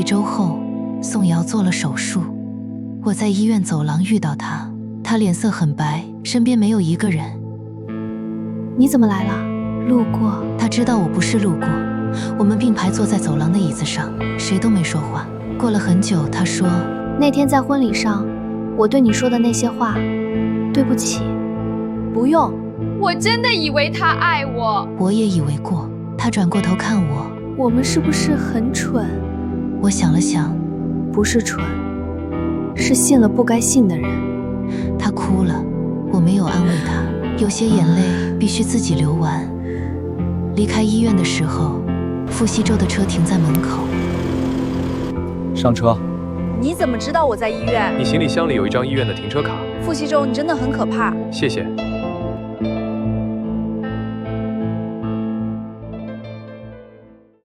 周后，宋瑶做了手术。我在医院走廊遇到她，她脸色很白，身边没有一个人。你怎么来了？路过。她知道我不是路过，我们并排坐在走廊的椅子上，谁都没说话。过了很久，她说：“那天在婚礼上，我对你说的那些话，对不起。”不用。我真的以为他爱我。我也以为过。她转过头看我。我们是不是很蠢？我想了想，不是蠢，是信了不该信的人。她哭了，我没有安慰她，有些眼泪必须自己流完。离开医院的时候，傅西周的车停在门口。上车。你怎么知道我在医院？你行李箱里有一张医院的停车卡。傅西周，你真的很可怕。谢谢。